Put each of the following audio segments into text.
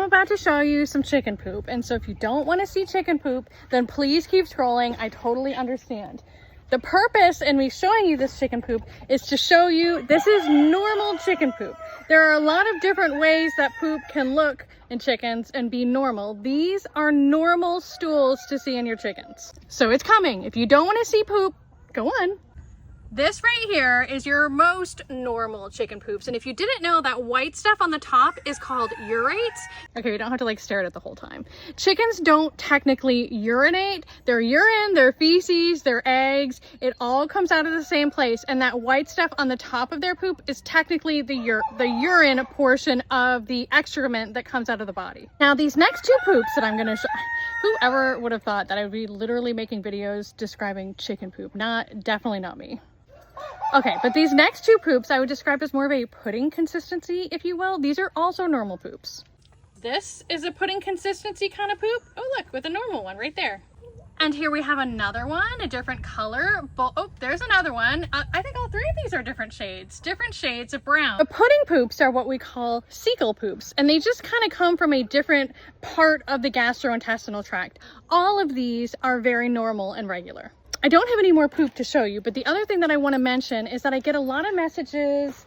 about to show you some chicken poop. And so if you don't want to see chicken poop, then please keep scrolling. I totally understand. The purpose in me showing you this chicken poop is to show you this is normal chicken poop. There are a lot of different ways that poop can look in chickens and be normal. These are normal stools to see in your chickens. So it's coming. If you don't want to see poop, go on. This right here is your most normal chicken poops. And if you didn't know, that white stuff on the top is called urates. Okay, you don't have to like stare at it the whole time. Chickens don't technically urinate. Their urine, their feces, their eggs, it all comes out of the same place. And that white stuff on the top of their poop is technically the urine portion of the excrement that comes out of the body. Now these next two poops that I'm gonna show, whoever would have thought that I would be literally making videos describing chicken poop? Definitely not me. Okay, but these next two poops I would describe as more of a pudding consistency, if you will. These are also normal poops. This is a pudding consistency kind of poop. Oh, look, with a normal one right there. And here we have another one, a different color. Oh, there's another one. I think all three of these are different shades of brown. The pudding poops are what we call cecal poops, and they just kind of come from a different part of the gastrointestinal tract. All of these are very normal and regular. I don't have any more poop to show you, but the other thing that I want to mention is that I get a lot of messages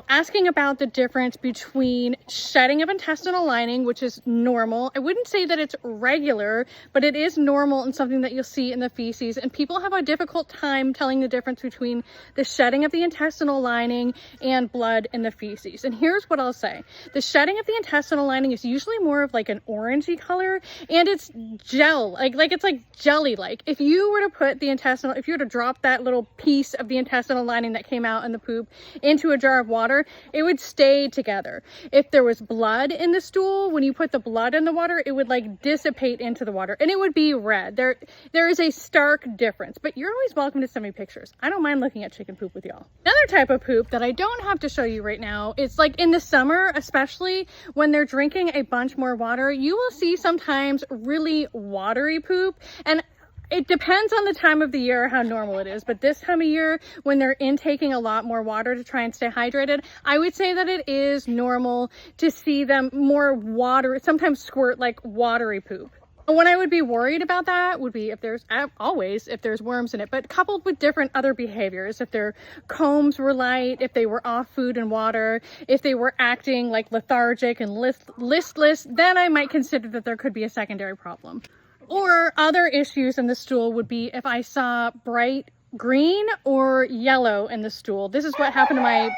asking about the difference between shedding of intestinal lining, which is normal. I wouldn't say that it's regular, but it is normal and something that you'll see in the feces. And people have a difficult time telling the difference between the shedding of the intestinal lining and blood in the feces. And here's what I'll say. The shedding of the intestinal lining is usually more of like an orangey color, and it's gel, it's like jelly-like. If you were to drop that little piece of the intestinal lining that came out in the poop into a jar of water, it would stay together. If there was blood in the stool, when you put the blood in the water, it would like dissipate into the water and it would be red. There is a stark difference, but you're always welcome to send me pictures. I don't mind looking at chicken poop with y'all. Another type of poop that I don't have to show you right now, it's like in the summer, especially when they're drinking a bunch more water, you will see sometimes really watery poop. And it depends on the time of the year how normal it is, but this time of year when they're intaking a lot more water to try and stay hydrated, I would say that it is normal to see them more water, sometimes squirt like watery poop. When I would be worried about that would be if there's worms in it, but coupled with different other behaviors. If their combs were light, if they were off food and water, if they were acting like lethargic and listless, then I might consider that there could be a secondary problem. Or other issues in the stool would be if I saw bright green or yellow in the stool. This is what happened to my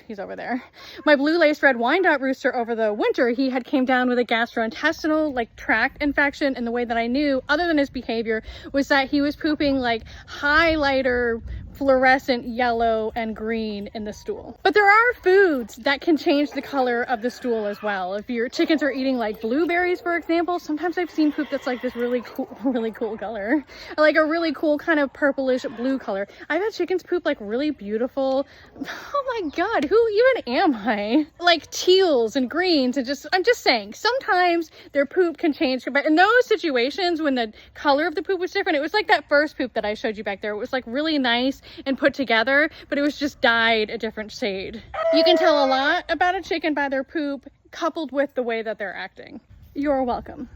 he's over there. My blue lace red Wyandotte rooster over the winter. He had came down with a gastrointestinal tract infection, and the way that I knew, other than his behavior, was that he was pooping like highlighter fluorescent yellow and green in the stool. But there are foods that can change the color of the stool as well. If your chickens are eating like blueberries, for example, sometimes I've seen poop that's like this really cool color, like a really cool kind of purplish blue color. I've had chickens poop like really beautiful, oh my god, who even am I? Like teals and greens, and I'm just saying, sometimes their poop can change. But in those situations when the color of the poop was different, it was like that first poop that I showed you back there. It was like really nice and put together, but it was just dyed a different shade. You can tell a lot about a chicken by their poop coupled with the way that they're acting. You're welcome.